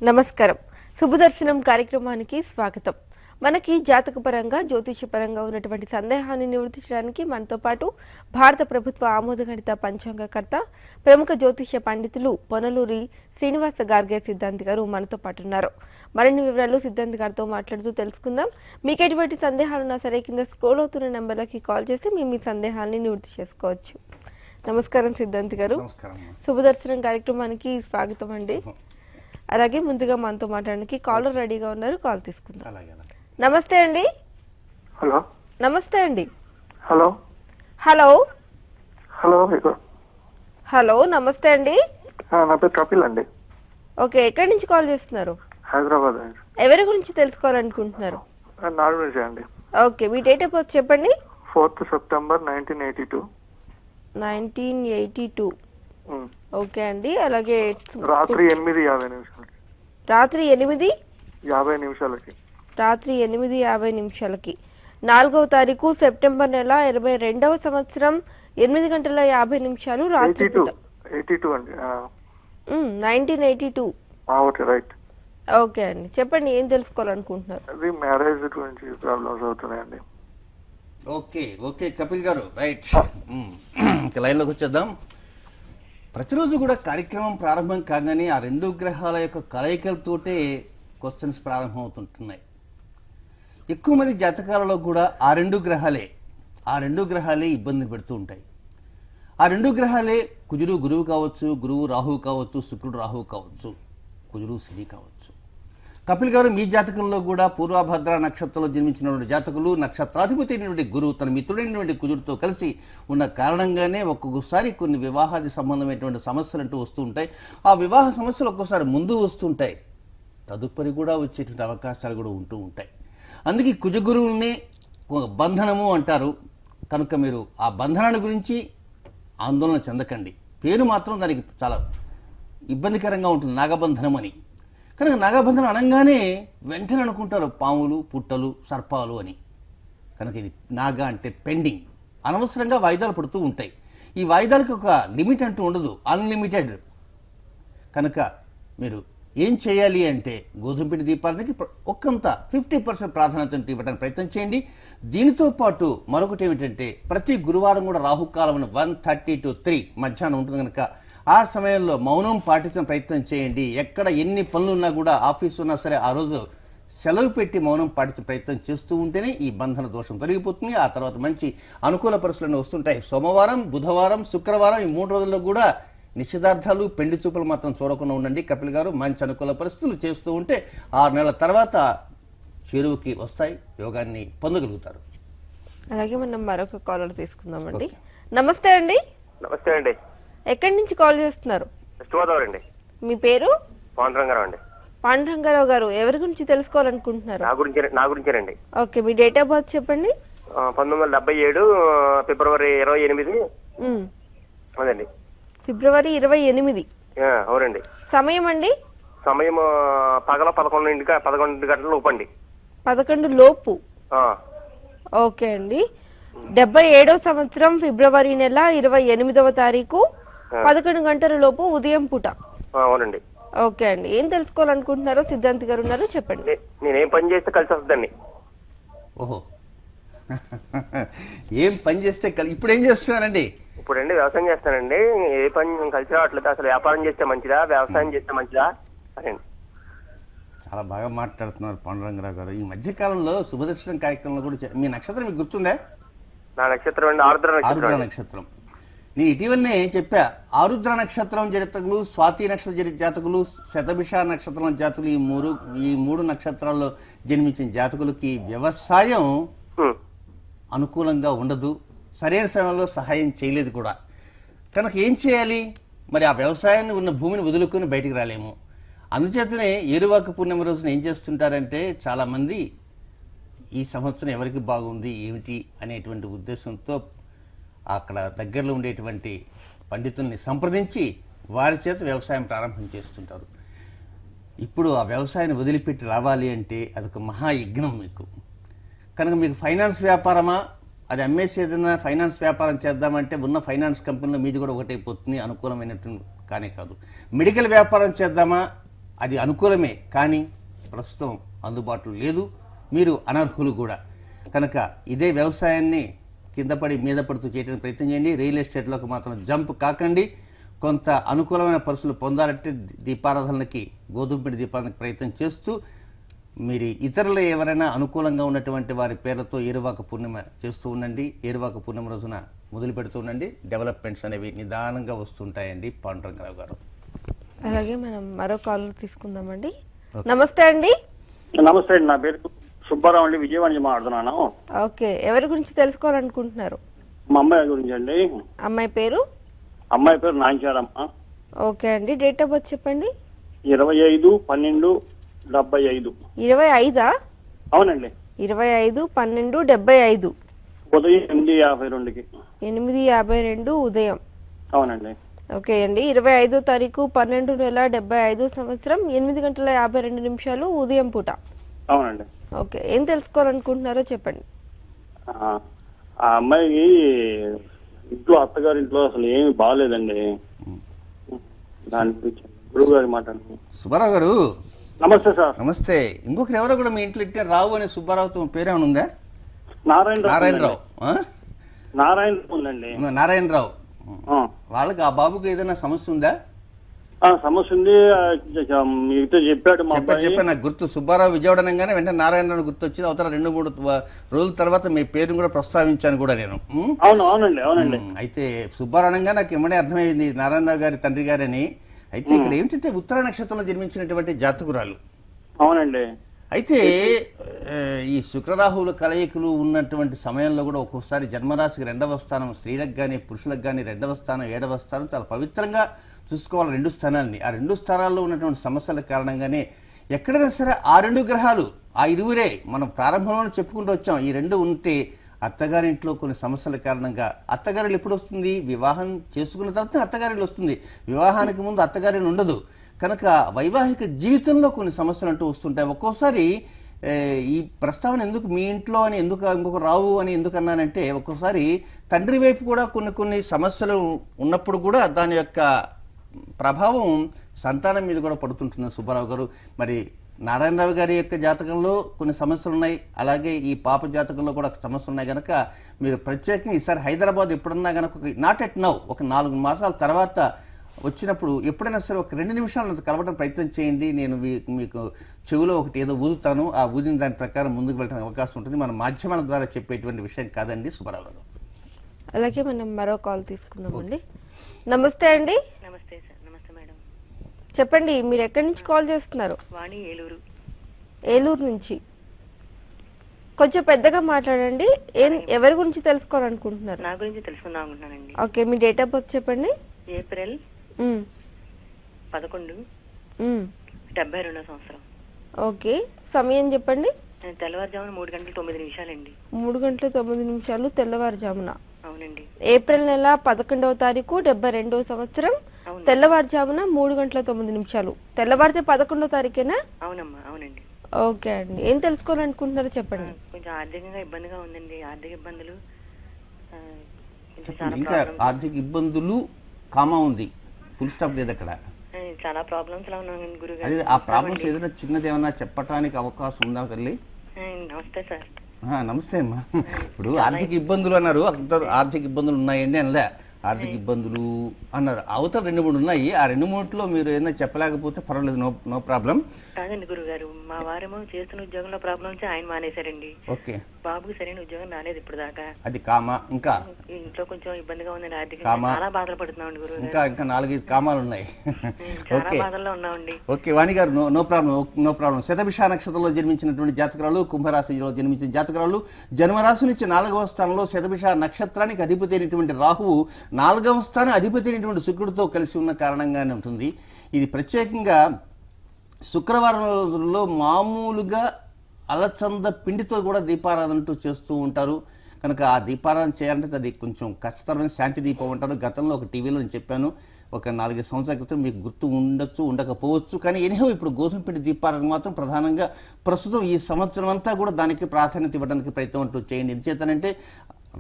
నమస్కారం. శుభదర్శనం కార్యక్రమానికి స్వాగతం. మనకి జాతకపరంగా జ్యోతిషపరంగా ఉన్నటువంటి సందేహాన్ని నివృత్తించడానికి మనతో పాటు భారత ప్రభుత్వ ఆమోదగణిత పంచాంగకర్త ప్రముఖ జ్యోతిష పండితులు పొనలూరి శ్రీనివాస గార్గే సిద్ధాంతి గారు మనతో పాటు ఉన్నారు. మరిన్ని వివరాలు సిద్ధాంతి గారితో మాట్లాడుతూ తెలుసుకుందాం. మీకు ఎటువంటి సందేహాలున్నా సరే కింద స్క్రోల్ అవుతున్న నెంబర్లకి కాల్ చేసి మీ సందేహాన్ని నివృత్తి చేసుకోవచ్చు. నమస్కారం సిద్ధాంతి గారు. శుభదర్శనం కార్యక్రమానికి స్వాగతం అండి. అలాగే ముందుగా మనతో మాట్లాడడానికి కాలర్ రెడీగా ఉన్నారు, కాల్ తీసుకుందాం. నమస్తే అండి. హలో. నమస్తే అండి. హలో. హలో. హలో. హలో నమస్తే అండి. నా పేరు కపిల్ అండి. ఓకే, ఎక్కడి నుంచి కాల్ చేస్తున్నారు? హైదరాబాద్. ఎవరి గురించి తెలుసుకోవాలనుకుంటున్నారు? నాలుగు నుంచి అండి. ఓకే, మీ డేట్ ఆఫ్ బర్త్ చెప్పండి. 4th September 1982. 1982. ఓకే అండి. అలాగే రాత్రి 8:50. రాత్రి 8:50. రాత్రి 8:50 4వ తారీఖు సెప్టెంబర్ నెల 22వ సంవత్సరం 8:50 రాత్రి 82 అండి. 1982. Okay, right. ఓకే అండి, చెప్పండి ఏం తెలుసుకోవాలనుకుంటున్నారు? అది మ్యారేజ్ గురించి ప్రాబ్లమ్స్ అవుతున్నాయండి. ఓకే ఓకే కపిల్ గారు, రైట్. లైన్లోకి వచ్చేద్దాం. ప్రతిరోజు కూడా కార్యక్రమం ప్రారంభం కాగానే ఆ రెండు గ్రహాల యొక్క కలయికలతోటే క్వశ్చన్స్ ప్రారంభమవుతుంటున్నాయి. ఎక్కువ మంది జాతకాలలో కూడా ఆ రెండు గ్రహాలే ఇబ్బంది పెడుతూ ఉంటాయి. ఆ రెండు గ్రహాలే కుజుడు గురువు కావచ్చు, గురువు రాహువు కావచ్చు, శుక్రుడు రాహువు కావచ్చు, కుజుడు శని కావచ్చు. కపిల్ గారు, మీ జాతకంలో కూడా పూర్వభద్ర నక్షత్రంలో జన్మించినటువంటి జాతకులు, నక్షత్రాధిపతి అయినటువంటి గురువు తన మిత్రుడైనటువంటి కుజుడితో కలిసి ఉన్న కారణంగానే ఒక్కొక్కసారి కొన్ని వివాహాది సంబంధమైనటువంటి సమస్యలు అంటూ వస్తూ ఉంటాయి. ఆ వివాహ సమస్యలు ఒక్కోసారి ముందు వస్తుంటాయి, తదుపరి కూడా వచ్చేటువంటి అవకాశాలు కూడా ఉంటూ ఉంటాయి. అందుకే కుజగురువుల్ని బంధనము అంటారు. కనుక మీరు ఆ బంధనాన్ని గురించి ఆందోళన చెందకండి. పేరు మాత్రం దానికి చాలా ఇబ్బందికరంగా ఉంటుంది, నాగబంధనం అని. కనుక నాగబంధనం అనగానే వెంటనే అనుకుంటారు పాములు, పుట్టలు, సర్పాలు అని. కనుక ఇది నాగ అంటే పెండింగ్, అనవసరంగా వాయిదాలు పడుతూ ఉంటాయి. ఈ వాయిదాలకు ఒక లిమిట్ అంటూ ఉండదు, అన్లిమిటెడ్. కనుక మీరు ఏం చేయాలి అంటే గోధుమ పిండి దీపానికి ఒక్కంత 50% ప్రాధాన్యత ఇవ్వడానికి ప్రయత్నం చేయండి. దీనితో పాటు మరొకటి ఏమిటంటే ప్రతి గురువారం కూడా రాహుకాలం 1:30 to 3 మధ్యాహ్నం ఉంటుంది. కనుక ఆ సమయంలో మౌనం పాటించడం ప్రయత్నం చేయండి. ఎక్కడ ఎన్ని పనులు ఉన్నా కూడా, ఆఫీస్ ఉన్నా సరే, ఆ రోజు సెలవు పెట్టి మౌనం పాటించే ప్రయత్నం చేస్తూ ఉంటేనే ఈ బంధన దోషం తొలగిపోతుంది. ఆ తర్వాత మంచి అనుకూల పరిస్థితులు వస్తుంటాయి. సోమవారం, బుధవారం, శుక్రవారం ఈ 3 రోజుల్లో కూడా నిషేధార్థాలు, పెండి చూపులు మాత్రం చూడకుండా ఉండండి. కపిల్ గారు, మంచి అనుకూల పరిస్థితులు చేస్తూ ఉంటే 6 నెలల తర్వాత చేరువుకి వస్తాయి, యోగాన్ని పొందగలుగుతారు. అలాగే మనం మరొక కాలర్ తీసుకుందామండి. నమస్తే అండి. నమస్తే అండి. ఎక్కడి నుంచి కాల్ చేస్తున్నారు? వెస్ట్ గోదావరి అండి. మీ పేరు? పాండురంగారావు అండి. పాండురంగారావు గారు, ఎవరి గురించి తెలుసుకోవాలనుకుంటున్నారు? నా గురించేనండి. ఓకే, మీ డేట్ ఆఫ్ బర్త్ చెప్పండి. 1977 ఫిబ్రవరి 28. అదండి. ఫిబ్రవరి 28. అవునండి. సమయం అండి? సమయం పగల 11 గంటల లోపు అండి. 11 లోపు. ఓకే అండి. 77వ సంవత్సరం ఫిబ్రవరి నెల 28వ తారీఖు 11 గంటల లోపు ఉదయం పూట. అవునండి. ఓకే అండి, ఏం తెలుసుకోవాలనుకుంటున్నారో సిద్ధాంతి గారు ఉన్నారు, చెప్పండి. నేనేం పని చేస్తే కలిసి వస్తుందండి? ఓహో, ఏం పని చేస్తే ఇప్పుడు ఏం చేస్తున్నానండి? ఇప్పుడండి వ్యవసాయం చేస్తానండి. ఏ పని కలిసి రావట్లేదు. అసలు వ్యాపారం చేస్తే మంచిదా, వ్యవసాయం చేస్తే మంచిదా అని. చాలా బాగా మాట్లాడుతున్నారు పాండురంగరావు గారు. ఈ మధ్యకాలంలో శుభదర్శనం కార్యక్రమంలో కూడా మీ నక్షత్రం మీకు గుర్తుందా? నా నక్షత్రం అండి ఆరుద్ర నక్షత్రం. నేను ఇటీవలనే చెప్పా, ఆరుద్ర నక్షత్రం జాతకులు, స్వాతి నక్షత్ర జాతకులు, శతభిష నక్షత్రం జాతకులు, ఈ మూడు నక్షత్రాల్లో జన్మించిన జాతకులకి వ్యవసాయం అనుకూలంగా ఉండదు, సరైన సమయంలో సహాయం చేయలేదు కూడా. కనుక ఏం చేయాలి మరి? ఆ వ్యవసాయాన్ని ఉన్న భూమిని వదులుకొని బయటికి రాలేము. అందుచేతనే ఏరువాక పుణ్యం రోజున ఏం చేస్తుంటారంటే చాలామంది ఈ సంవత్సరం ఎవరికి బాగుంది ఏమిటి అనేటువంటి ఉద్దేశంతో అక్కడ దగ్గరలో ఉండేటువంటి పండితుల్ని సంప్రదించి వారి చేత వ్యవసాయం ప్రారంభం చేస్తుంటారు. ఇప్పుడు ఆ వ్యవసాయాన్ని వదిలిపెట్టి రావాలి అంటే అదొక మహాయజ్ఞం మీకు. కనుక మీకు ఫైనాన్స్ వ్యాపారమా, అది అమ్మేసి ఏదైనా ఫైనాన్స్ వ్యాపారం చేద్దామంటే ఉన్న ఫైనాన్స్ కంపెనీలో మీది కూడా ఒకటైపోతుంది, అనుకూలమైనటువంటి కానే కాదు. మెడికల్ వ్యాపారం చేద్దామా, అది అనుకూలమే కానీ ప్రస్తుతం అందుబాటులో లేదు, మీరు అనర్హులు కూడా. కనుక ఇదే వ్యవసాయాన్ని కింద పడి మీద పడుతూ చేయడానికి ప్రయత్నం చేయండి. రియల్ ఎస్టేట్లోకి మాత్రం జంప్ కాకండి. కొంత అనుకూలమైన పరిస్థితులు పొందాలంటే దీపారాధనకి, గోధుమ పిండి దీపారాధనకి ప్రయత్నం చేస్తూ మీరు ఇతరులు ఎవరైనా అనుకూలంగా ఉన్నటువంటి వారి పేర్లతో ఏరువాక పూర్ణిమ చేస్తూ ఉండండి. ఏరువాక పూర్ణిమ రోజున మొదలు పెడుతూ ఉండండి. డెవలప్మెంట్స్ అనేవి నిదానంగా వస్తుంటాయండి. పాండురంగరావు గారు. అలాగే మనం మరో కాల్ తీసుకుందామండి. నమస్తే అండి. నమస్తే అండి, నా పేరు సుబ్బారావు అండి, విజయవాడ నుంచి మాట్లాడుతున్నాను. ఓకే, ఎవరి గురించి తెలుసుకోవాలనుకుంటున్నారు? మా అమ్మాయి గురించి అండి. అమ్మాయి పేరు? అమ్మాయి పేరు నాంచారమ్మ. ఓకే అండి, డేట్ ఆఫ్ బర్త్ చెప్పండి. 25/12/75. 25? అవునండి. 25/12/75 ఉదయం 8:52కి. 8:52 ఉదయం. అవునండి. ఓకే అండి, 25వ తారీఖు 12 నెల 75 సంవత్సరం 8:52 ఉదయం పూట. అవునండి. ఓకే, ఏం తెలుసుకోవాలనుకుంటున్నారో చెప్పండి. ఆ అమ్మాయికి ఇంట్లో, అత్తగారింట్లో అసలు ఏమి బాగాలేదండి. దాని గురించి గురువు గారు మాట్లాడుతున్నాను. సుబ్బారావు గారు నమస్తే సార్. నమస్తే. ఇంకొకరు ఎవరో కూడా మీ ఇంట్లో ఇట్టే రావు అనే సుబ్బారావుతో పేరేమైనా ఉందా? నారాయణరావు. ఆ? నారాయణరావు ఉందండి. నారాయణరావు. ఆ. వాళ్ళకి ఆ బాబుకి ఏదైనా సమస్య ఉందా? సమస్య ఉంది, మీతో చెప్పాడు మా అబ్బాయి. చెప్పా నాకు గుర్తు. సుబ్బారావు విజయవాడ అనగానే వెంటనే నారాయణరావు గుర్తు వచ్చింది. అవతల 2-3 రోజుల తర్వాత మీ పేరును కూడా ప్రస్తావించాను కూడా నేను. అవునండి. అయితే సుబ్బారావు అనగా నాకు ఏమనే అర్థమైంది నారాయణరావు గారి తండ్రి గారని. అయితే ఇక్కడ ఏమిటంటే ఉత్తర నక్షత్రంలో జన్మించినటువంటి జాతకురాలు. అవునండి. అయితే ఈ శుక్రరాహువుల కలయికలు ఉన్నటువంటి సమయంలో కూడా ఒక్కొక్కసారి జన్మరాశికి 2వ స్థానం, స్త్రీలకు కానీ పురుషులకు కానీ 2వ స్థానం 7వ స్థానం చాలా పవిత్రంగా చూసుకోవాలి 2 స్థానాలని. ఆ 2 స్థానాల్లో ఉన్నటువంటి సమస్యల కారణంగానే ఎక్కడైనా సరే ఆ 2 గ్రహాలు, ఆ 20 మనం ప్రారంభంలోనే చెప్పుకుంటూ వచ్చాం, ఈ 2 ఉంటే అత్తగారింట్లో కొన్ని సమస్యల కారణంగా అత్తగారిలు ఎప్పుడు వస్తుంది? వివాహం చేసుకున్న తర్వాత అత్తగారిలు వస్తుంది. వివాహానికి ముందు అత్తగారిలు ఉండదు. కనుక వైవాహిక జీవితంలో కొన్ని సమస్యలు అంటూ వస్తుంటాయి. ఒక్కోసారి ఈ ప్రస్తావన ఎందుకు మీ ఇంట్లో అని ఎందుకు ఇంకొక రావు అని ఎందుకు అన్నానంటే, ఒక్కోసారి తండ్రి వైపు కూడా కొన్ని సమస్యలు ఉన్నప్పుడు కూడా దాని యొక్క ప్రభావం సంతానం మీద కూడా పడుతుంటుంది. సుబ్బారావు గారు, మరి నారాయణరావు గారి యొక్క జాతకంలో కొన్ని సమస్యలు ఉన్నాయి, అలాగే ఈ పాప జాతకంలో కూడా సమస్యలు ఉన్నాయి. కనుక మీరు ప్రత్యేకంగా ఈసారి హైదరాబాద్ ఎప్పుడన్నా కనుక నాట్ ఎట్ నౌ, ఒక 4 మాసాల తర్వాత వచ్చినప్పుడు ఎప్పుడైనా సరే ఒక 2 నిమిషాలు నాతో కలవడం ప్రయత్నం చేయండి. నేను మీకు చెవిలో ఒకటి ఏదో ఊదుతాను, ఆ ఊదిన దాని ప్రకారం ముందుకు వెళ్ళడానికి అవకాశం ఉంటుంది. మన మాధ్యమాల ద్వారా చెప్పేటువంటి విషయం కాదండి సుబ్బారావు గారు. అలాగే మనం మరో కాల్ తీసుకుందామండి. నమస్తే అండి. నమస్తే సార్. నమస్తే మేడం. చెప్పండి, మీరు ఎక్కడి నుంచి కాల్ చేస్తున్నారు? వాణి, ఏలూరు. ఏలూరు నుంచి. కొంచెం పెద్దగా మాట్లాడండి. ఎవరి గురించి తెలుసుకోవాలనుకుంటున్నారు? నా గురించి తెలుసుకుందాం అనుకుంటున్నానండి. ఓకే, మీ డేట్ ఆఫ్ బర్త్ చెప్పండి. ఏప్రిల్ 11 72వ సంవత్సరం. ఓకే, సమయం చెప్పండి. తెల్లవారుజామున 3:09 3:09 తెల్లవారుజామున. అవునండి. ఏప్రిల్ నెల 11వ తారీఖు 72వ సంవత్సరం తెల్లవారుజామున 3:09. తెల్లవారితే 11వ తారీఖేనా? అవునమ్మా, అవునండి. ఓకే అండి, ఏం తెలుసుకోవాలనుకుంటున్నారో చెప్పండి. కొంచెం ఆర్థికంగా ఇబ్బందిగా ఉందండి. ఆర్థిక ఇబ్బందులు, ఇంకా ఆర్థిక ఇబ్బందులు కామా ఉంది, ఫుల్ స్టాప్ లేదు అక్కడ. చాలా ప్రాబ్లమ్స్ లా ఉన్నాను అదే గురుగారు. ఆ ప్రాబ్లమ్స్ ఏదైనా చిన్నది ఏమన్నా చెప్పడానికి అవకాశం ఉందా తల్లి? నమస్తే సార్. నమస్తే అమ్మా. ఇప్పుడు ఆర్థిక ఇబ్బందులు అన్నారు, అందరూ ఆర్థిక ఇబ్బందులు ఉన్నాయండి అనలే, ఆర్థిక ఇబ్బందులు అన్నారు. అవతల 2-3 ఉన్నాయి. ఆ 2-3లో మీరు ఏదైనా చెప్పలేకపోతే పర్వాలేదు, నో ప్రాబ్లం. కాదండి గురుగారు, మా వారేమో చేస్తున్న ఉద్యోగంలో ప్రాబ్లమ్స్ ఆయన మానేశారండి. ఓకే. బాబుకి సరైన ఉద్యోగం రాలేదు ఇప్పుడు దాకా. అది కామా. ఇంకా ఇంట్లో కొంచెం ఇబ్బందిగా ఉందండి ఆర్థికంగా. కామా. చాలా బాధలు పడుతున్నామండి గురుగారు. ఇంకా 4-5 కామాలు ఉన్నాయి. చాలా బాధల్లో ఉన్నామండి. ఓకే వాణి గారు, నో ప్రాబ్లం. శతభిష నక్షత్రంలో జన్మించినటువంటి జాతకురాలు, కుంభరాశిలో జన్మించిన జాతకురాలు, జన్మరాశి నుంచి 4వ స్థానంలో శతభిష నక్షత్రానికి అధిపతి అయినటువంటి రాహువు 4వ స్థానం అధిపతి అయినటువంటి శుక్రుడితో కలిసి ఉన్న కారణంగానే ఉంటుంది. ఇది ప్రత్యేకంగా శుక్రవారం రోజుల్లో మామూలుగా అలచంద పిండితో కూడా దీపారాధన చేస్తూ ఉంటారు. కనుక ఆ దీపారాధన చేయాలంటే అది కొంచెం కష్టతరమైన శాంతి దీపం అంటారు. గతంలో ఒక టీవీలో నేను చెప్పాను, ఒక 4 సంవత్సరాల క్రితం మీకు గుర్తు ఉండొచ్చు, ఉండకపోవచ్చు. కానీ ఎనిహో ఇప్పుడు గోధుమ పిండి దీపారాధన మాత్రం ప్రధానంగా ప్రస్తుతం ఈ సంవత్సరం అంతా కూడా దానికి ప్రాధాన్యత ఇవ్వడానికి ప్రయత్నం అంటూ చేయండి. ఎందుచేతనంటే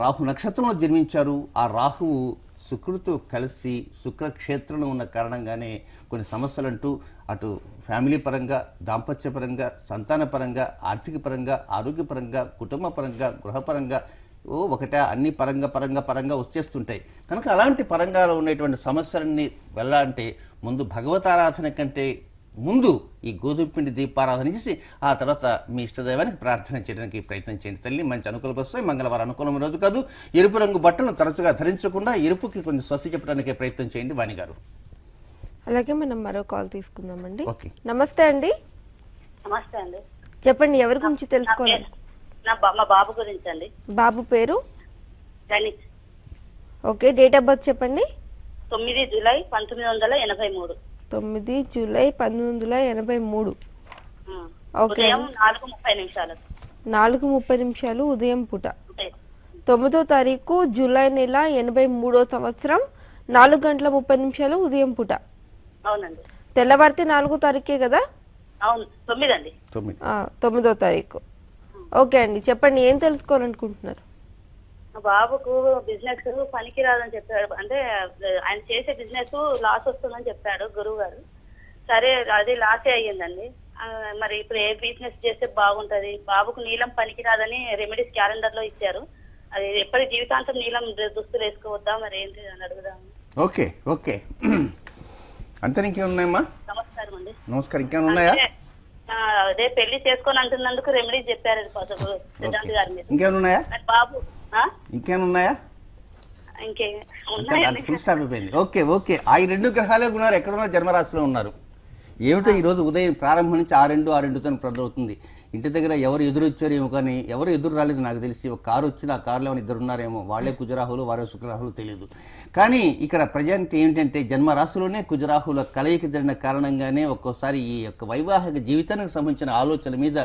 రాహు నక్షత్రంలో జన్మించారు. ఆ రాహువు శుక్రుడితో కలిసి శుక్రక్షేత్రంలో ఉన్న కారణంగానే కొన్ని సమస్యలంటూ అటు ఫ్యామిలీ పరంగా, దాంపత్య పరంగా, సంతాన పరంగా, ఆర్థిక పరంగా, ఆరోగ్యపరంగా, కుటుంబ పరంగా, గృహపరంగా ఒకటే అన్ని పరంగా వచ్చేస్తుంటాయి. కనుక అలాంటి పరంగాలో ఉన్నటువంటి సమస్యలన్నీ వెళ్ళాలంటే ముందు భగవతారాధన కంటే ముందు ఈ గోధుమ పిండి దీపారాధన చేసి ఆ తర్వాత మీ ఇష్టదైవానికి ప్రార్థన చేయడానికి ప్రయత్నం చేయండి. తల్లి మంచి అనుకూల వస్తాయి. మంగళవారం అనుకూలమైన రోజు కాదు. ఎరుపు రంగు బట్టలను తరచుగా ధరించకుండా ఎరుపుకి కొంచెం స్వస్తి చెప్పడానికి ప్రయత్నం చేయండి వాణి గారు. అలాగే మనం మరో కాల్ తీసుకుందామండి. ఓకే. నమస్తే అండి. నమస్తే అండి. చెప్పండి, ఎవరి గురించి తెలుసుకోవాలి? మా బాబు గురించి అండి. బాబు పేరు? Ganit. Okay, date of birth చెప్పండి. 9 జూలై 1983. 9 జూలై 1983. ఓకే. ఉదయం 4:30 4:30 ఉదయం పూట. 9వ తారీఖు జూలై నెల 83వ సంవత్సరం 4:30 ఉదయం పూట. అవునండి. తెల్లవారితే 4వ తారీఖే కదా? అవును, 9 అండి. 9వ తారీఖు. ఓకే అండి, చెప్పండి, ఏం తెలుసుకోవాలనుకుంటున్నారు? మా బాబుకు బిజినెస్ పనికి రాదని చెప్పాడు. అంటే ఆయన చేసే బిజినెస్ లాస్ వస్తుందని చెప్పాడు గురువు గారు. సరే, అది లాసే అయ్యిందండి. మరి ఇప్పుడు ఏ బిజినెస్ చేస్తే బాగుంటది? బాబుకు నీలం పనికి రాదని రెమెడీస్ క్యాలెండర్ లో ఇచ్చారు. అది ఎప్పటి జీవితాంతం నీలం దుస్తులు వేసుకోవద్దా, మరి ఏంటి అని అడుగుదాం. ఓకే ఓకే అంతే. ఇంకేమున్నాయమ్మా? నమస్కారం అండి. నమస్కారం. ఇంకేమైనా ఉన్నాయా? అదే పెళ్లి చేసుకొని అంటున్నందుకు రెమెడీ చెప్పారు సిద్ధాంత్ గారి మీద. ఇంకేమైనా ఉన్నాయా? బాబు ఇంకేమైనా ఉన్నాయా? ఇంకే ఉన్నాయండి. ఫుల్ స్టాప్ అయిపోయింది. Okay okay. ఆ 2 గ్రహాలే ఉన్నారు. ఎక్కడున్నారు? జన్మరాశిలో ఉన్నారు. ఏమిటో ఈరోజు ఉదయం ప్రారంభం నుంచి 6:02 ప్రజలవుతుంది. ఇంటి దగ్గర ఎవరు ఎదురు వచ్చారేమో, కానీ ఎవరు ఎదురు రాలేదు నాకు తెలిసి. ఒక కారు వచ్చిన ఆ కారులో 2 ఉన్నారేమో. వాళ్ళే కుజరాహులు, వారే శుక్రరాహులు తెలియదు. కానీ ఇక్కడ ప్రజెంట్ ఏంటంటే జన్మరాశిలోనే కుజరాహుల కలయిక జరిగిన కారణంగానే ఒక్కోసారి ఈ యొక్క వైవాహిక జీవితానికి సంబంధించిన ఆలోచనల మీద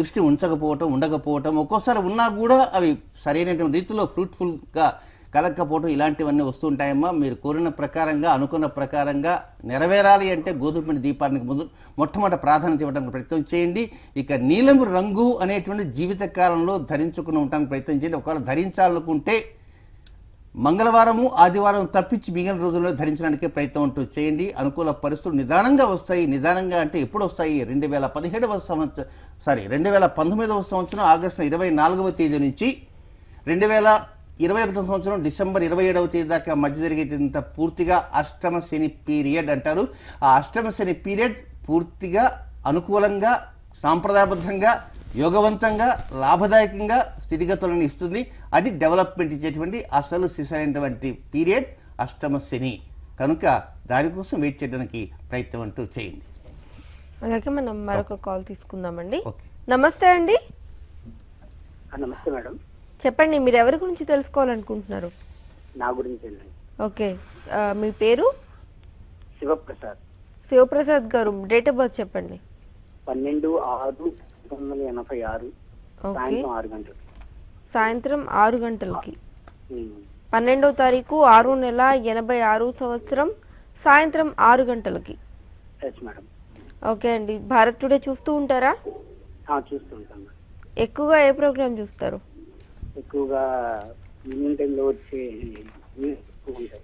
దృష్టి ఉండకపోవటం, ఒక్కోసారి ఉన్నా కూడా అవి సరైనటువంటి రీతిలో ఫ్రూట్ఫుల్గా కలగకపోవటం, ఇలాంటివన్నీ వస్తుంటాయమ్మా. మీరు కోరిన ప్రకారంగా, అనుకున్న ప్రకారంగా నెరవేరాలి అంటే గోధుమ పిండి దీపానికి ముందు మొట్టమొదటి ప్రాధాన్యత ఇవ్వడానికి ప్రయత్నం చేయండి. ఇక నీలం రంగు అనేటువంటి జీవితకాలంలో ధరించుకుని ఉండడానికి ప్రయత్నం చేయండి. ఒకవేళ ధరించాలనుకుంటే మంగళవారము, ఆదివారం తప్పించి మిగిలిన రోజుల్లో ధరించడానికే ప్రయత్నం అంటూ చేయండి. అనుకూల పరిస్థితులు నిదానంగా వస్తాయి. నిదానంగా అంటే ఎప్పుడు వస్తాయి? 2019వ సంవత్సరం ఆగస్టు 24వ తేదీ నుంచి 2021 సంవత్సరం డిసెంబర్ 27వ తేదీ దాకా మధ్య జరిగేంత పూర్తిగా అష్టమ శని పీరియడ్ అంటారు. ఆ అష్టమ శని పీరియడ్ పూర్తిగా అనుకూలంగా, సాంప్రదాయబద్ధంగా, యోగవంతంగా, లాభదాయకంగా స్థితిగతులను ఇస్తుంది. అది డెవలప్మెంట్ ఇచ్చేటువంటి అసలు సిసైనటువంటి పీరియడ్ అష్టమ శని. కనుక దానికోసం వెయిట్ చేయడానికి ప్రయత్నం అంటూ చేయండి. అలాగే మనం మరొక కాల్ తీసుకుందామండి. ఓకే. నమస్తే అండి. నమస్తే మేడం. చెప్పండి, మీరు ఎవరి గురించి తెలుసుకోవాలనుకుంటున్నారు? నా గురించి ఓకే, మీ పేరు? శివప్రసాద్. శివప్రసాద్ గారు, డేట్ ఆఫ్ బర్త్ చెప్పండి. 12/6/1986. ఓకే, సాయంత్రం 6 గంటలు. సాయంత్రం 6 గంటలకి. 12వ తారీఖు 6 నెల 86 సంవత్సరం సాయంత్రం 6 గంటలకి. Yes madam. ఓకే అండి, భారత్ టుడే చూస్తూ ఉంటారా? చూస్తుంటాం. ఎక్కువగా ఏ ప్రోగ్రామ్ చూస్తారు? ఎక్కువగా ఈవినింగ్ టైంలో వచ్చే ఉంటాయి.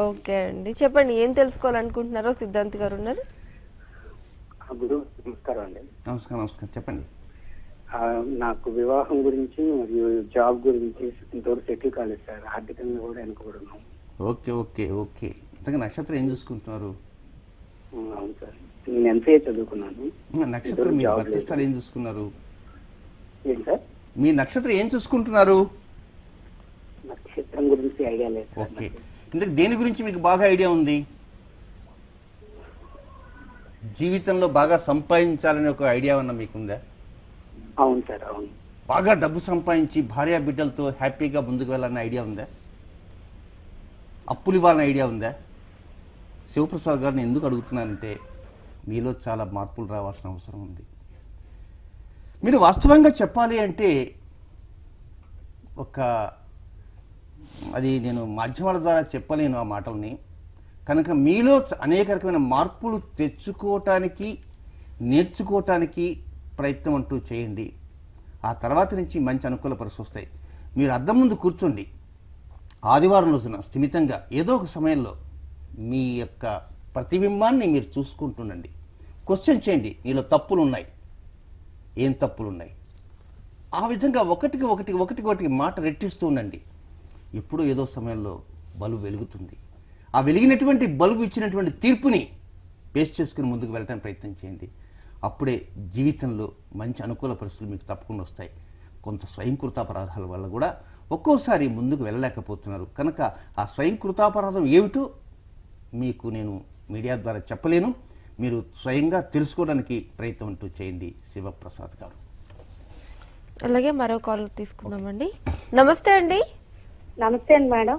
ఓకే అండి, చెప్పండి, ఏం తెలుసుకోవాలనుకుంటున్నారో. సిద్ధాంత్ గారు ఉన్నారు. నమస్కారం అండి. నమస్కారం. చెప్పండి. నాకు వివాహం గురించి మరియు జాబ్ గురించి ఇంతవరకు సెటిల్ కాలేదు సార్. ఆర్థికంగా కూడా వెనుకబడున్నాం. Okay okay okay. ఇంతగా నక్షత్రం ఏం చూసుకుంటున్నారు? అవును సార్, నేను ఎంసీఏ చదువుకున్నాను. నక్షత్రం మీ వర్తిస్తారు ఏం చూసుకున్నారు? ఏంటి సార్? మీ నక్షత్రం ఏం చూసుకుంటున్నారు? నక్షత్రం గురించి ఐడియా లేదు. ఓకే, ఇంతకు దేని గురించి మీకు బాగా ఐడియా ఉంది? జీవితంలో బాగా సంపాదించాలనే ఒక ఐడియా ఉన్నా మీకుందా? అవును సార్, అవును. బాగా డబ్బు సంపాదించి భార్య బిడ్డలతో హ్యాపీగా ముందుకు వెళ్ళాలనే ఐడియా ఉందా? అప్పులు ఇవ్వాలనే ఐడియా ఉందా? శివప్రసాద్ గారిని ఎందుకు అడుగుతున్నానంటే మీలో చాలా మార్పులు రావాల్సిన అవసరం ఉంది. మీరు వాస్తవంగా చెప్పాలి అంటే అది నేను మాధ్యమాల ద్వారా చెప్పలేను ఆ మాటల్ని. కనుక మీలో అనేక రకమైన మార్పులు తెచ్చుకోవటానికి, నేర్చుకోవటానికి ప్రయత్నం అంటూ చేయండి. ఆ తర్వాత నుంచి మంచి అనుకూల పరిస్థితులు వస్తాయి. మీరు అద్దం ముందు కూర్చోండి. ఆదివారం రోజున స్థిమితంగా ఏదో ఒక సమయంలో మీ యొక్క ప్రతిబింబాన్ని మీరు చూసుకుంటుండండి. క్వశ్చన్ చేయండి, నీలో తప్పులు ఉన్నాయి, ఏం తప్పులు ఉన్నాయి. ఆ విధంగా ఒకటికి మాట రెట్టిస్తూ ఉండండి. ఎప్పుడో ఏదో సమయంలో బల్బు వెలుగుతుంది. ఆ వెలిగినటువంటి బల్బు ఇచ్చినటువంటి తీర్పుని బేస్ చేసుకుని ముందుకు వెళ్ళడానికి ప్రయత్నం చేయండి. అప్పుడే జీవితంలో మంచి అనుకూల పరిస్థితులు మీకు తప్పకుండా వస్తాయి. కొంత స్వయంకృతాపరాధాల వల్ల కూడా ఒక్కోసారి ముందుకు వెళ్ళలేకపోతున్నారు కనుక ఆ స్వయంకృతాపరాధం ఏమిటో మీకు నేను మీడియా ద్వారా చెప్పలేను. మీరు స్వయంగా తెలుసుకోవడానికి ప్రయత్నం అంటూ చేయండి. శివప్రసాద్ గారు. అలాగే మరో కాల్ తీసుకుందామండి. నమస్తే అండి. నమస్తే అండి మేడం.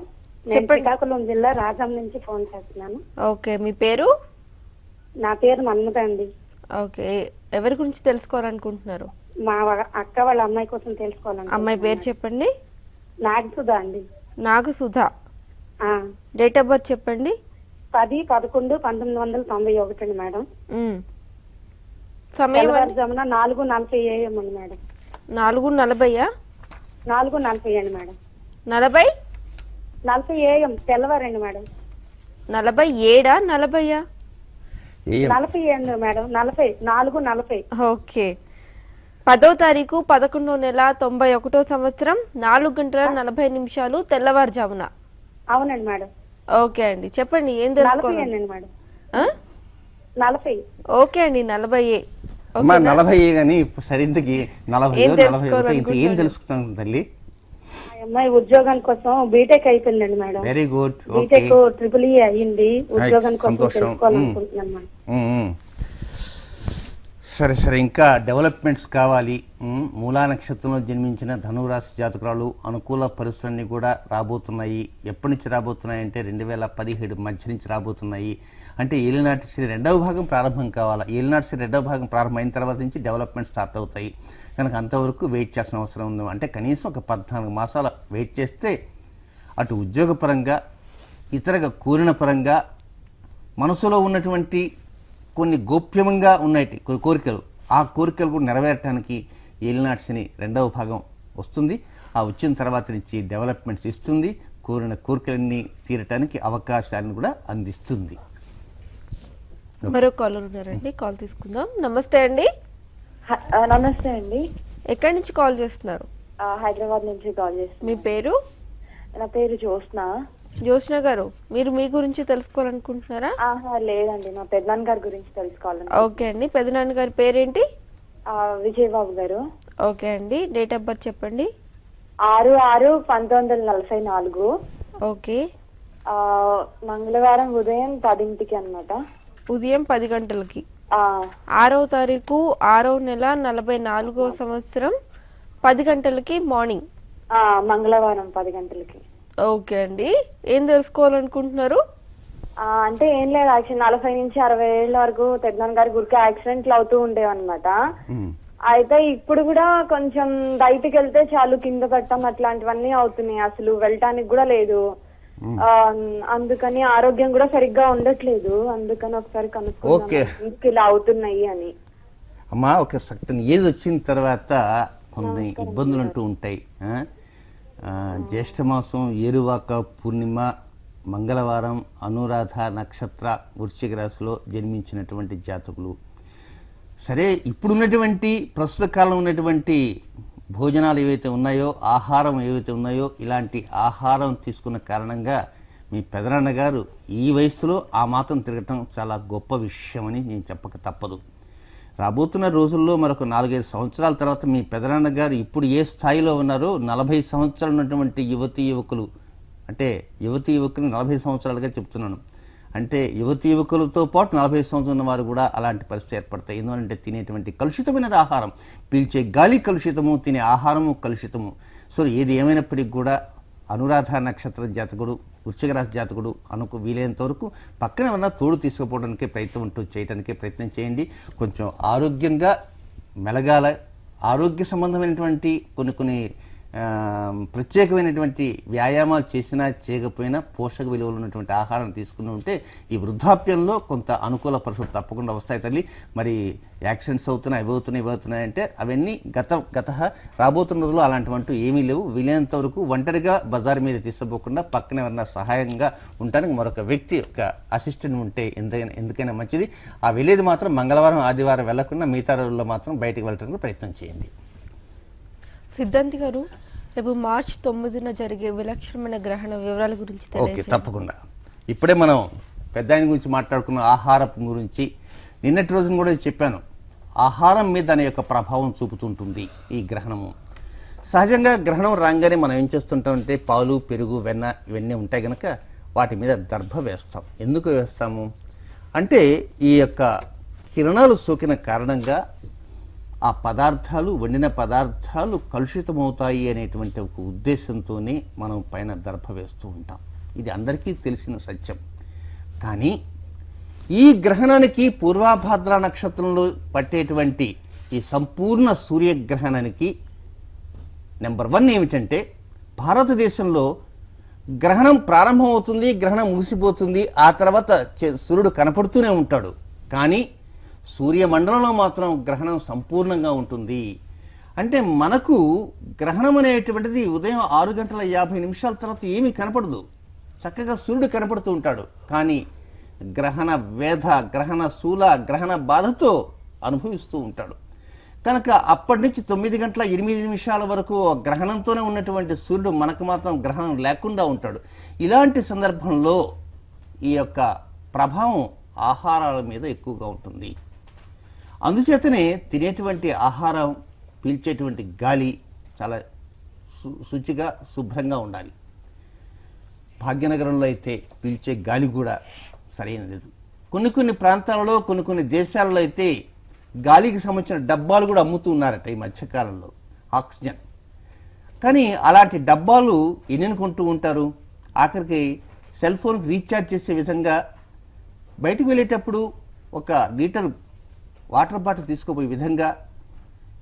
నేను శ్రీకాకుళం జిల్లా రాజం నుంచి ఫోన్ చేస్తున్నాను. ఓకే, మీ పేరు? నా పేరు మన్మత అండి. ఓకే, ఎవరి గురించి తెలుసుకోవాలనుకుంటున్నారు? మా అక్క వాళ్ళ అమ్మాయి కోసం తెలుసుకోవాలండి. అమ్మాయి పేరు చెప్పండి. నాగసుధ అండి. నాగసుధ. ఆ, డేట్ ఆఫ్ బర్త్ చెప్పండి. 10-11-1991 అండి మేడం. సమయం తెల్లవారుజామున 4:40 AM అండి మేడం. 4:40 4:40 అండి మేడం. 40 AM తెల్లవారండి madam. 47 40 40 అండి మేడం. 40 4:40. ఓకే. 10వ తారీఖు 11వ నెల 91వ సంవత్సరం 4:40 తెల్లవారుజామున. అవునండి మేడం. ఓకే అండి, చెప్పండి ఏం తెలుసుకోవాలి? 40 అండి మేడం. 40. ఓకే అండి, 40. అమ్మా 40 కానీ సరింతకి 40 ఏం తెలుసుకుంటాను తల్లి? అమ్మాయి ఉద్యోగం కోసం బీటెక్ అయిపోయిందండి madam. Very good. BTech triple E అయ్యింది. ఉద్యోగం కోసం తెలుసుకోవాలనుకుంటున్నాను మేడం. సరే ఇంకా డెవలప్మెంట్స్ కావాలి. మూలా నక్షత్రంలో జన్మించిన ధనురాశి జాతకురాలు అనుకూల పరిస్థితులన్నీ కూడా రాబోతున్నాయి. ఎప్పటి నుంచి రాబోతున్నాయి అంటే 2017 మధ్య నుంచి రాబోతున్నాయి. అంటే ఏలినాటి శని 2వ భాగం ప్రారంభం కావాలా. ఏలినాటి శని 2వ భాగం ప్రారంభమైన తర్వాత నుంచి డెవలప్మెంట్ స్టార్ట్ అవుతాయి కనుక అంతవరకు వెయిట్ చేయాల్సిన అవసరం ఉంది. అంటే కనీసం ఒక 14 మాసాల వెయిట్ చేస్తే అటు ఉద్యోగపరంగా ఇతరగా కోరిన పరంగా మనసులో ఉన్నటువంటి కొన్ని గోప్యంగా ఉన్నాయి కోరికలు, ఆ కోరికలు కూడా నెరవేరటానికి ఏలినాటి శని 2వ భాగం వస్తుంది. ఆ వచ్చిన తర్వాత నుంచి డెవలప్మెంట్స్ ఇస్తుంది. కోరిన కోరికలన్నీ తీరటానికి అవకాశాలను కూడా అందిస్తుంది. మరో కాలర్ ఉన్నారండి, కాల్ తీసుకుందాం. నమస్తే అండి. నమస్తే అండి. ఎక్కడి నుంచి కాల్ చేస్తున్నారు? హైదరాబాద్ నుంచి కాల్ చేస్తున్నాను. మీ పేరు? నా పేరు జ్యోత్స్న. జ్యోత్స్న గారు, మీరు మీ గురించి తెలుసుకోవాలనుకుంటున్నారా? లేదండి, మా పెద్దనాన్న గారి గురించి తెలుసుకోవాలని. ఓకే అండి, పెద్దనాన్న గారి పేరేంటి? విజయబాబు గారు. ఓకే అండి, డేట్ ఆఫ్ బర్త్ చెప్పండి. 6/6/1944. ఓకే. మంగళవారం ఉదయం 10 అన్నమాట. ఉదయం 10 గంటలకి. 6వ తారీఖు 6వ నెల 44వ సంవత్సరం 10 గంటలకి మార్నింగ్. మంగళవారం 10 గంటలకి. ఓకే అండి, ఏం తెలుసుకోవాలనుకుంటున్నారు? అంటే ఏం లేదు, యాక్చువల్లీ 40 నుంచి 60 ఏళ్ళ వరకు పెద్దనాన్న గారి గురికి యాక్సిడెంట్లు అవుతూ ఉండేవి అనమాట. అయితే ఇప్పుడు కూడా కొంచెం బయటికి వెళ్తే చాలు కింద పట్టడం అట్లాంటివన్నీ అవుతున్నాయి, అసలు వెళ్ళటానికి కూడా లేదు. అందుకని ఆరోగ్యం కూడా సరిగ్గా ఉండట్లేదు. అందుకని ఒకసారి కనుక్కుందాం ఇలా అవుతున్నాయి అని. అమ్మా ఒక సర్టన్ ఏజ్ వచ్చిన తర్వాత కొన్ని ఇబ్బందులు అంటూ ఉంటాయి. జ్యేష్ఠమాసం ఏరువాక పూర్ణిమ మంగళవారం అనురాధ నక్షత్ర వృశ్చిక రాశిలో జన్మించినటువంటి జాతకులు. సరే, ఇప్పుడున్నటువంటి ప్రస్తుత కాలం ఉన్నటువంటి భోజనాలు ఏవైతే ఉన్నాయో, ఆహారం ఏవైతే ఉన్నాయో, ఇలాంటి ఆహారం తీసుకున్న కారణంగా మీ పెదనాన్న గారు ఈ వయసులో ఆ మాత్రం తిరగటం చాలా గొప్ప విషయం అని నేను చెప్పక తప్పదు. రాబోతున్న రోజుల్లో మరొక 4-5 సంవత్సరాల తర్వాత మీ పెదనాన్న గారు ఇప్పుడు ఏ స్థాయిలో ఉన్నారో 40 సంవత్సరాలు ఉన్నటువంటి యువతీ యువకులు, అంటే యువతీ యువకులు 40 సంవత్సరాలుగా చెప్తున్నాను, అంటే యువతీ యువకులతో పాటు 40 సంవత్సరాలు ఉన్న వారు కూడా అలాంటి పరిస్థితి ఏర్పడతాయి. ఎందుకంటే తినేటువంటి కలుషితమైన ఆహారం, పీల్చే గాలి కలుషితము, తినే ఆహారము కలుషితము. సో ఏది ఏమైనప్పటికీ కూడా అనురాధ నక్షత్రం జాతకుడు, వృశ్చిక రాశి జాతకుడు వీలైనంత వరకు పక్కన ఉన్న తోడు తీసుకుపోవడానికి చేయడానికి ప్రయత్నం చేయండి. కొంచెం ఆరోగ్యంగా మెలగాల, ఆరోగ్య సంబంధమైనటువంటి కొన్ని ప్రత్యేకమైనటువంటి వ్యాయామాలు చేసినా చేయకపోయినా పోషక విలువలు ఉన్నటువంటి ఆహారం తీసుకుని ఉంటే ఈ వృద్ధాప్యంలో కొంత అనుకూల పరిస్థితులు తప్పకుండా వస్తాయి తల్లి. మరి యాక్సిడెంట్స్ అవుతున్నాయి, ఇవి అవుతున్నాయి అంటే అవన్నీ గత రాబోతున్న రోజుల్లో అలాంటివంటూ ఏమీ లేవు. వీలైనంత వరకు ఒంటరిగా బజార్ మీద తీసుకుపోకుండా పక్కన ఎవరైనా సహాయంగా ఉండడానికి మరొక వ్యక్తి ఒక అసిస్టెంట్ ఉంటే ఎందుకైనా మంచిది. ఆ వెళ్ళేది మాత్రం మంగళవారం ఆదివారం వెళ్లకుండా మిగతా రోజుల్లో మాత్రం బయటికి వెళ్ళడానికి ప్రయత్నం చేయండి. సిద్ధాంతి గారు, రేపు మార్చి 9న జరిగే విలక్షణమైన గ్రహణ వివరాల గురించి ఓకే, తప్పకుండా. ఇప్పుడే మనం పెద్ద ఆయన గురించి మాట్లాడుకున్న ఆహారం గురించి నిన్నటి రోజున కూడా చెప్పాను. ఆహారం మీద దాని యొక్క ప్రభావం చూపుతుంటుంది ఈ గ్రహణము. సహజంగా గ్రహణం రాగానే మనం ఏం చేస్తుంటామంటే పాలు, పెరుగు, వెన్న ఇవన్నీ ఉంటాయి కనుక వాటి మీద దర్భ వేస్తాం. ఎందుకు వేస్తాము అంటే ఈ యొక్క కిరణాలు సోకిన కారణంగా ఆ పదార్థాలు, వండిన పదార్థాలు కలుషితమవుతాయి అనేటువంటి ఒక ఉద్దేశంతోనే మనం పైన దర్భ వేస్తూ ఉంటాం. ఇది అందరికీ తెలిసిన సత్యం. కానీ ఈ గ్రహణానికి పూర్వభాద్ర నక్షత్రంలో పట్టేటువంటి ఈ సంపూర్ణ సూర్యగ్రహణానికి నెంబర్ 1 ఏమిటంటే భారతదేశంలో గ్రహణం ప్రారంభమవుతుంది, గ్రహణం ముగిసిపోతుంది, ఆ తర్వాత సూర్యుడు కనపడుతూనే ఉంటాడు. కానీ సూర్యమండలంలో మాత్రం గ్రహణం సంపూర్ణంగా ఉంటుంది. అంటే మనకు గ్రహణం అనేటువంటిది ఉదయం 6:50 తర్వాత ఏమీ కనపడదు, చక్కగా సూర్యుడు కనపడుతూ ఉంటాడు. కానీ గ్రహణ వేధ, గ్రహణ శూల, గ్రహణ బాధతో అనుభవిస్తూ ఉంటాడు. కనుక అప్పటి నుంచి 9:08 వరకు గ్రహణంతోనే ఉన్నటువంటి సూర్యుడు మనకు మాత్రం గ్రహణం లేకుండా ఉంటాడు. ఇలాంటి సందర్భంలో ఈ యొక్క ప్రభావం ఆహారాల మీద ఎక్కువగా ఉంటుంది. అందుచేతనే తినేటువంటి ఆహారం, పీల్చేటువంటి గాలి చాలా శుచిగా శుభ్రంగా ఉండాలి. భాగ్యనగరంలో అయితే పీల్చే గాలి కూడా సరైనది. కొన్ని ప్రాంతాలలో, కొన్ని దేశాలలో అయితే గాలికి సంబంధించిన డబ్బాలు కూడా అమ్ముతూ ఉన్నారట ఈ మధ్యకాలంలో, ఆక్సిజన్. కానీ అలాంటి డబ్బాలు ఎన్ని కొంటూ ఉంటారు? ఆఖరికి సెల్ ఫోన్కి రీఛార్జ్ చేసే విధంగా బయటకు వెళ్ళేటప్పుడు 1 లీటర్ వాటర్ బాటిల్ తీసుకోపోయే విధంగా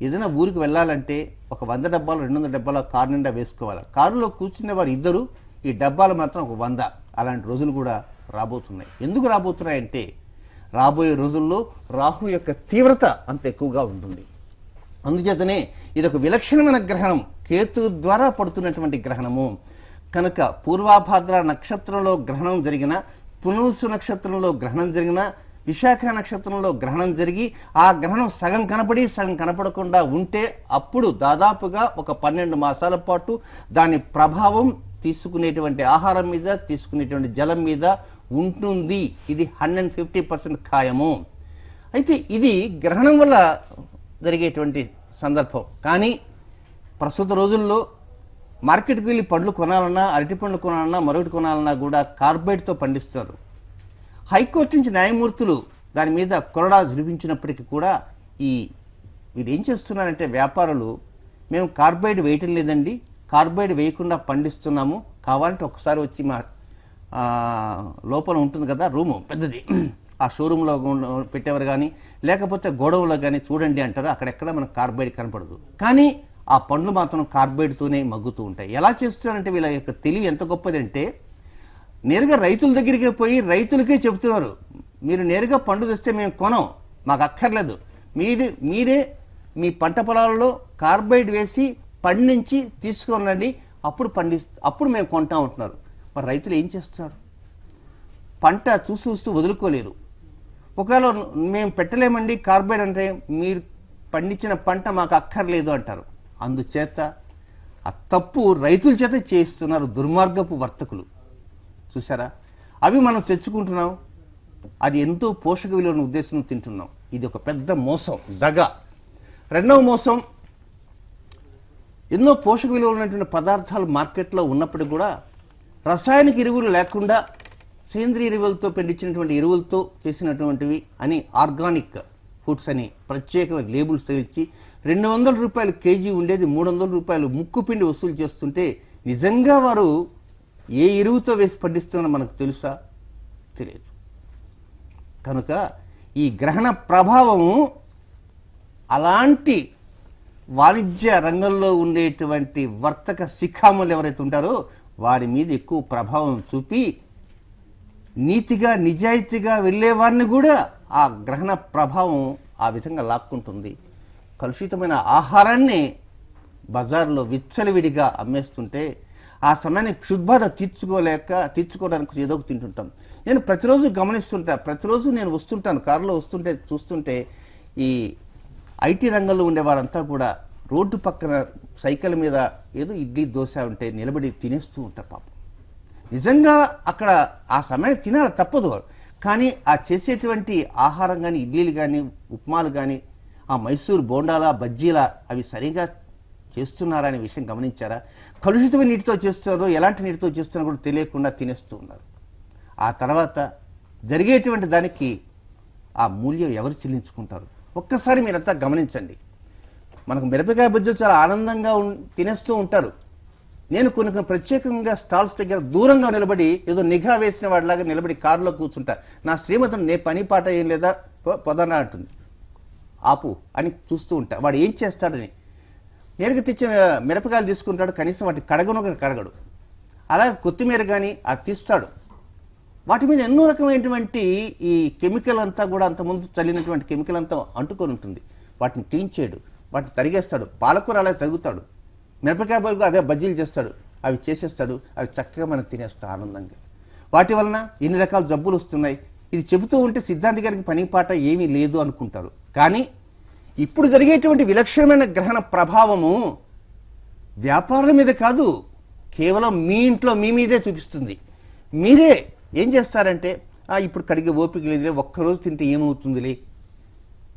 ఏదైనా ఊరికి వెళ్ళాలంటే 100 డబ్బాలు 200 డబ్బాలు కారు నిండా వేసుకోవాలి. కారులో కూర్చునే వారు 2, ఈ డబ్బాలు మాత్రం 100. అలాంటి రోజులు కూడా రాబోతున్నాయి. ఎందుకు రాబోతున్నాయంటే రాబోయే రోజుల్లో రాహు యొక్క తీవ్రత అంత ఎక్కువగా ఉంటుంది. అందుచేతనే ఇదొక విలక్షణమైన గ్రహణం, కేతు ద్వారా పడుతున్నటువంటి గ్రహణము. కనుక పూర్వభాద్ర నక్షత్రంలో గ్రహణం జరిగిన, పునూసు నక్షత్రంలో గ్రహణం జరిగిన, విశాఖ నక్షత్రంలో గ్రహణం జరిగి ఆ గ్రహణం సగం కనపడి సగం కనపడకుండా ఉంటే అప్పుడు దాదాపుగా ఒక 12 మాసాల పాటు దాని ప్రభావం తీసుకునేటువంటి ఆహారం మీద, తీసుకునేటువంటి జలం మీద ఉంటుంది. ఇది 150% ఖాయము. అయితే ఇది గ్రహణం వల్ల జరిగేటువంటి సందర్భం. కానీ ప్రస్తుత రోజుల్లో మార్కెట్కి వెళ్ళి పండ్లు కొనాలన్నా, అరటి పండ్లు కొనాలన్నా, మరొకటి కొనాలన్నా కూడా కార్బైడ్తో పండిస్తారు. హైకోర్టు నుంచి న్యాయమూర్తులు దాని మీద కొరడా జులిపించినప్పటికీ కూడా వీరు ఏం చేస్తున్నారంటే వ్యాపారులు, మేము కార్బైడ్ వేయటం లేదండి, కార్బైడ్ వేయకుండా పండిస్తున్నాము, కావాలంటే ఒకసారి వచ్చి మా లోపల ఉంటుంది కదా రూము పెద్దది, ఆ షోరూంలో పెట్టేవారు కానీ లేకపోతే గోడౌన్లో కానీ చూడండి అంటారు. అక్కడెక్కడ మనకు కార్బైడ్ కనపడదు. కానీ ఆ పండ్లు మాత్రం కార్బైడ్తోనే మగ్గుతూ ఉంటాయి. ఎలా చేస్తున్నారంటే వీళ్ళ యొక్క తెలివి ఎంత గొప్పదంటే నేరుగా రైతుల దగ్గరికి పోయి రైతులకే చెబుతున్నారు, మీరు నేరుగా పండు తెస్తే మేము కొనం, మాకు అక్కర్లేదు, మీరే మీ పంట పొలాలలో కార్బైడ్ వేసి పండించి తీసుకొనండి, అప్పుడు మేము కొంటాం ఉంటున్నారు. మరి రైతులు ఏం చేస్తారు? పంట చూస్తూ వదులుకోలేరు. ఒకవేళ మేము పెట్టలేమండి కార్బైడ్ అంటే మీరు పండించిన పంట మాకు అక్కర్లేదు అంటారు. అందుచేత ఆ తప్పు రైతుల చేత చేయిస్తున్నారు దుర్మార్గపు వర్తకులు. చూసారా? అవి మనం తెచ్చుకుంటున్నాం, అది ఎంతో పోషక విలువైన ఉద్దేశంతో తింటున్నాం. ఇది ఒక పెద్ద మోసం, దగ. రెండవ మోసం, ఎన్నో పోషక విలువలు ఉన్నటువంటి పదార్థాలు మార్కెట్లో ఉన్నప్పటికీ కూడా రసాయనిక ఎరువులు లేకుండా సేంద్రియ ఎరువులతో పండించినటువంటి ఎరువులతో చేసినటువంటివి అని ఆర్గానిక్ ఫుడ్స్ అని ప్రత్యేకమైన లేబుల్స్ తెచ్చి 200 రూపాయలు కేజీ ఉండేది 300 రూపాయలు ముక్కు పిండి వసూలు చేస్తుంటే నిజంగా వారు ఏ ఎరువుతో వేసి పండిస్తున్నా మనకు తెలుసా? తెలియదు. కనుక ఈ గ్రహణ ప్రభావము అలాంటి వాణిజ్య రంగంలో ఉండేటువంటి వర్తక శిఖాములు ఎవరైతే ఉంటారో వారి మీద ఎక్కువ ప్రభావం చూపి నీతిగా నిజాయితీగా వెళ్ళే వారిని కూడా ఆ గ్రహణ ప్రభావం ఆ విధంగా లాక్కుంటుంది. కలుషితమైన ఆహారాన్ని బజార్లో విచ్చలవిడిగా అమ్మేస్తుంటే ఆ సమయాన్ని క్షుద్బాధ తీర్చుకోవడానికి ఏదో ఒకటి తింటుంటాం. నేను ప్రతిరోజు గమనిస్తుంటా, ప్రతిరోజు నేను వస్తుంటాను, కారులో వస్తుంటే చూస్తుంటే ఈ ఐటీ రంగంలో ఉండేవారంతా కూడా రోడ్డు పక్కన సైకిల్ మీద ఏదో ఇడ్లీ దోశ ఉంటే నిలబడి తినేస్తూ ఉంటారు పాపం. నిజంగా అక్కడ ఆ సమయాన్ని తినాలి తప్పదు, కానీ ఆ చేసేటువంటి ఆహారం కానీ ఇడ్లీలు కానీ ఉప్మాలు కానీ ఆ మైసూర్ బోండాల బజ్జీల అవి సరిగా చేస్తున్నారా అనే విషయం గమనించారా? కలుషితమైన నీటితో చేస్తున్నారో ఎలాంటి నీటితో చేస్తున్నారో కూడా తెలియకుండా తినేస్తూ ఉన్నారు. ఆ తర్వాత జరిగేటువంటి దానికి ఆ మూల్యం ఎవరు చెల్లించుకుంటారు? ఒక్కసారి మీరంతా గమనించండి. మనకు మిరపకాయ బజ్జీలు చాలా ఆనందంగా తినేస్తూ ఉంటారు. నేను కొన్ని ప్రత్యేకంగా స్టాల్స్ దగ్గర దూరంగా నిలబడి ఏదో నిఘా వేసిన వాడిలాగా నిలబడి కారులో కూర్చుంటా. నా శ్రీమతిని నే పని పాట ఏం లేదా పొదనా అంటుంది, ఆపు అని చూస్తూ ఉంటా వాడు ఏం చేస్తాడని. నేరుగా తెచ్చిన మిరపకాయలు తీసుకుంటాడు, కనీసం వాటి కడగడు. అలాగే కొత్తిమీర కానీ అది తీస్తాడు. వాటి మీద ఎన్నో రకమైనటువంటి ఈ కెమికల్ అంతా కూడా అంతకుముందు చల్లినటువంటి కెమికల్ అంతా అంటుకొని ఉంటుంది. వాటిని క్లీన్ చేయడు, వాటిని తరిగేస్తాడు. పాలకూర అలాగే తరుగుతాడు, మిరపకాయ బదులుగా అదే బజ్జీలు చేస్తాడు, అవి చేసేస్తాడు. అవి చక్కగా మనం తినేస్తాం ఆనందంగా. వాటి వలన ఎన్ని రకాల జబ్బులు వస్తున్నాయి. ఇది చెబుతూ ఉంటే సిద్ధాంతి గారికి పని పాట ఏమీ లేదు అనుకుంటారు. కానీ ఇప్పుడు జరిగేటువంటి విలక్షణమైన గ్రహణ ప్రభావము వ్యాపారుల మీద కాదు, కేవలం మీ ఇంట్లో మీ మీదే చూపిస్తుంది. మీరే ఏం చేస్తారంటే ఇప్పుడు కడిగే ఓపిక లేదులే, ఒక్కరోజు తింటే ఏమవుతుందిలే,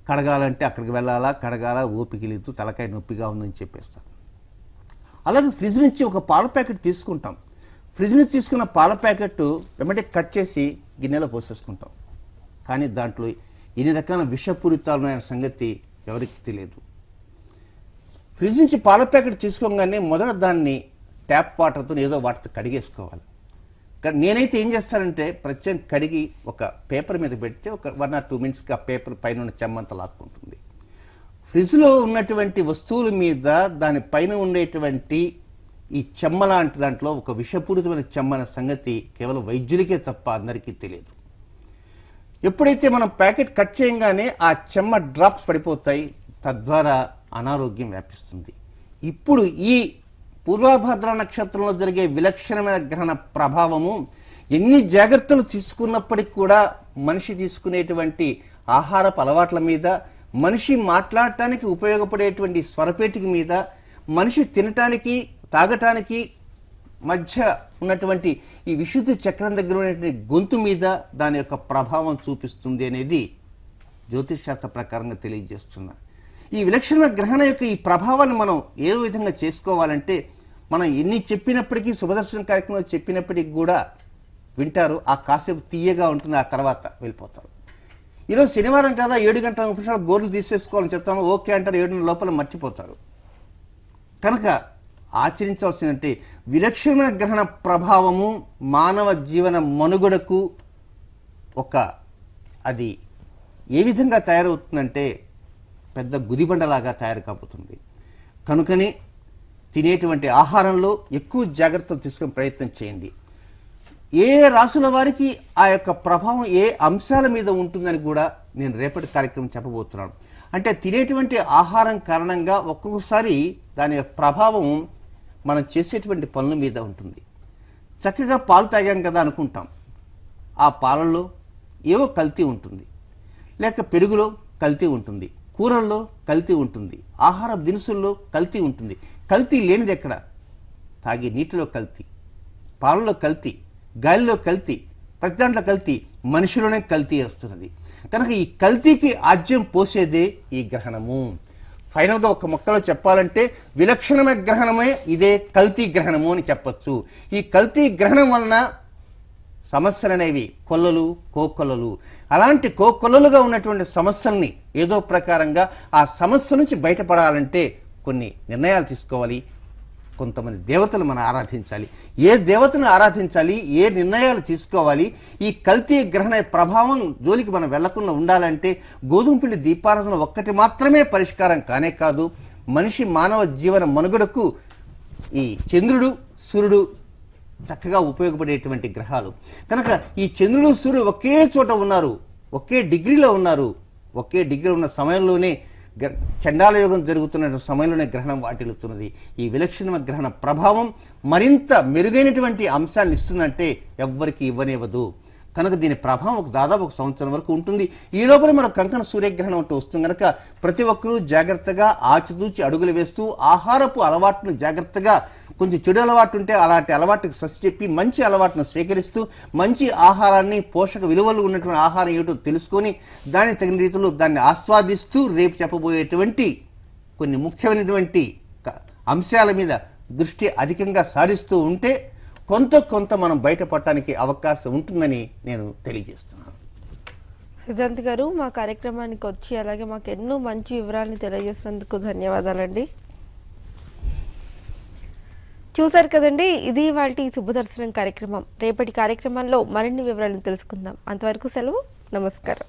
కడగాలంటే అక్కడికి వెళ్ళాలా, కడగాల, ఓపిక లేదు, తలకాయ నొప్పిగా ఉందని చెప్పేస్తారు. అలాగే ఫ్రిడ్జ్ నుంచి ఒక పాల ప్యాకెట్ తీసుకుంటాం. ఫ్రిడ్జ్ నుంచి తీసుకున్న పాల ప్యాకెట్ వెంబడే కట్ చేసి గిన్నెలో పోసేసుకుంటాం. కానీ దాంట్లో ఎన్ని రకాల విషపూరితాలైన సంగతి ఎవరికి తెలియదు. ఫ్రిడ్జ్ నుంచి పాల ప్యాకెట్ తీసుకోగానే మొదట దాన్ని ట్యాప్ వాటర్తో ఏదో వాటితో కడిగేసుకోవాలి. కానీ నేనైతే ఏం చేస్తానంటే ప్రత్యేకంగా కడిగి ఒక పేపర్ మీద పెడితే ఒక 1 or 2 minutesకి ఆ పేపర్ పైన ఉన్న చెమ్మంతా లాక్కుంటుంది. ఫ్రిడ్జ్లో ఉన్నటువంటి వస్తువుల మీద దానిపైన ఉండేటువంటి ఈ చెమ్మ లాంటి దాంట్లో ఒక విషపూరితమైన చెమ్మ అనే సంగతి కేవలం వైద్యులకే తప్ప అందరికీ తెలియదు. ఎప్పుడైతే మనం ప్యాకెట్ కట్ చేయగానే ఆ చెమ్మ డ్రాప్స్ పడిపోతాయి, తద్వారా అనారోగ్యం వ్యాపిస్తుంది. ఇప్పుడు ఈ పూర్వభద్ర నక్షత్రంలో జరిగే విలక్షణమైన గ్రహణ ప్రభావము ఎన్ని జాగ్రత్తలు తీసుకున్నప్పటికీ కూడా మనిషి తీసుకునేటువంటి ఆహారపు అలవాట్ల మీద, మనిషి మాట్లాడటానికి ఉపయోగపడేటువంటి స్వరపేటిక మీద, మనిషి తినటానికి తాగటానికి మధ్య ఉన్నటువంటి ఈ విశుద్ధి చక్రం దగ్గర ఉన్నటువంటి గొంతు మీద దాని యొక్క ప్రభావం చూపిస్తుంది అనేది జ్యోతిష్ శాస్త్ర ప్రకారంగా తెలియజేస్తున్నా. ఈ విలక్షణ గ్రహణ యొక్క ఈ ప్రభావాన్ని మనం ఏ విధంగా చేసుకోవాలంటే, మనం ఎన్ని చెప్పినప్పటికీ శుభదర్శన కార్యక్రమంలో చెప్పినప్పటికీ కూడా వింటారు, ఆ కాసేపు తీయగా ఉంటుంది, ఆ తర్వాత వెళ్ళిపోతారు. ఈరోజు శనివారం కదా 7 గంటల 30 నిమిషాలు గోర్లు తీసేసుకోవాలని చెప్తాము, ఓకే అంటారు, 7 లోపల మర్చిపోతారు. కనుక ఆచరించవలసిందంటే విలక్షణమైన గ్రహణ ప్రభావము మానవ జీవన మనుగడకు అది ఏ విధంగా తయారవుతుందంటే పెద్ద గుదిబండలాగా తయారు కాబోతుంది. కనుకని తినేటువంటి ఆహారంలో ఎక్కువ జాగ్రత్తలు తీసుకునే ప్రయత్నం చేయండి. ఏ రాసుల వారికి ఆ యొక్క ప్రభావం ఏ అంశాల మీద ఉంటుందని కూడా నేను రేపటి కార్యక్రమం చెప్పబోతున్నాను. అంటే తినేటువంటి ఆహారం కారణంగా ఒక్కొక్కసారి దాని యొక్క ప్రభావం మనం చేసేటువంటి పనుల మీద ఉంటుంది. చక్కగా పాలు తాగాం కదా అనుకుంటాం, ఆ పాలల్లో ఏవో కల్తీ ఉంటుంది, లేక పెరుగులో కల్తీ ఉంటుంది, కూరల్లో కల్తీ ఉంటుంది, ఆహార దినుసుల్లో కల్తీ ఉంటుంది. కల్తీ లేనిది ఎక్కడ? తాగే నీటిలో కల్తీ, పాలలో కల్తీ, గాలిలో కల్తీ, ప్రతి దాంట్లో కల్తీ, మనిషిలోనే కల్తీ వస్తున్నది. కనుక ఈ కల్తీకి ఆజ్యం పోసేదే ఈ గ్రహణము. ఫైనల్గా ఒక మొక్కలో చెప్పాలంటే విలక్షణమైన గ్రహణమే ఇదే కల్తీ గ్రహణము అని చెప్పచ్చు. ఈ కల్తీ గ్రహణం వలన సమస్యలు అనేవి కొల్లలు కోకొల్లలు, అలాంటి కోకొల్లలుగా ఉన్నటువంటి సమస్యల్ని ఏదో ప్రకారంగా ఆ సమస్య నుంచి బయటపడాలంటే కొన్ని నిర్ణయాలు తీసుకోవాలి. కొంతమంది దేవతలు మనం ఆరాధించాలి. ఏ దేవతను ఆరాధించాలి, ఏ నిర్ణయాలు తీసుకోవాలి, ఈ కల్తీ గ్రహణ ప్రభావం జోలికి మనం వెళ్లకుండా ఉండాలంటే గోధుమ పిండి దీపారాధన ఒక్కటి మాత్రమే పరిష్కారం కానే కాదు. మనిషి మానవ జీవన మనుగడకు ఈ చంద్రుడు సూర్యుడు చక్కగా ఉపయోగపడేటువంటి గ్రహాలు కనుక ఈ చంద్రుడు సూర్యుడు ఒకే చోట ఉన్నారు, ఒకే డిగ్రీలో ఉన్నారు. ఒకే డిగ్రీలో ఉన్న సమయంలోనే చండాల యోగం జరుగుతున్న సమయంలోనే గ్రహణం వాటిల్లుతున్నది. ఈ విలక్షణ గ్రహణ ప్రభావం మరింత మెరుగైనటువంటి అంశాన్ని ఇస్తుందంటే ఎవ్వరికి ఇవ్వనివ్వదు. కనుక దీని ప్రభావం దాదాపు 1 సంవత్సరం వరకు ఉంటుంది. ఈ లోపల మనకు కంకణ సూర్యగ్రహణం అంటూ వస్తుంది కనుక ప్రతి ఒక్కరూ జాగ్రత్తగా ఆచితూచి అడుగులు వేస్తూ ఆహారపు అలవాటును జాగ్రత్తగా, కొంచెం చెడు అలవాటు ఉంటే అలాంటి అలవాటుకు స్వస్తి చెప్పి మంచి అలవాటును స్వీకరిస్తూ మంచి ఆహారాన్ని, పోషక విలువలు ఉన్నటువంటి ఆహారం ఏమిటో తెలుసుకొని దానికి తగిన రీతిలో దాన్ని ఆస్వాదిస్తూ రేపు చెప్పబోయేటువంటి కొన్ని ముఖ్యమైనటువంటి అంశాల మీద దృష్టి అధికంగా సారిస్తూ ఉంటే కొంత మనం బయటపడటానికి అవకాశం ఉంటుందని నేను తెలియజేస్తున్నాను. సిద్ధాంత్ గారు మా కార్యక్రమానికి వచ్చి అలాగే మాకు ఎన్నో మంచి వివరాలను తెలియజేసినందుకు ధన్యవాదాలండి. చూశారు కదండి, ఇది ఇవాల్టి శుభదర్శనం కార్యక్రమం. రేపటి కార్యక్రమంలో మరిన్ని వివరాలను తెలుసుకుందాం. అంతవరకు సెలవు, నమస్కారం.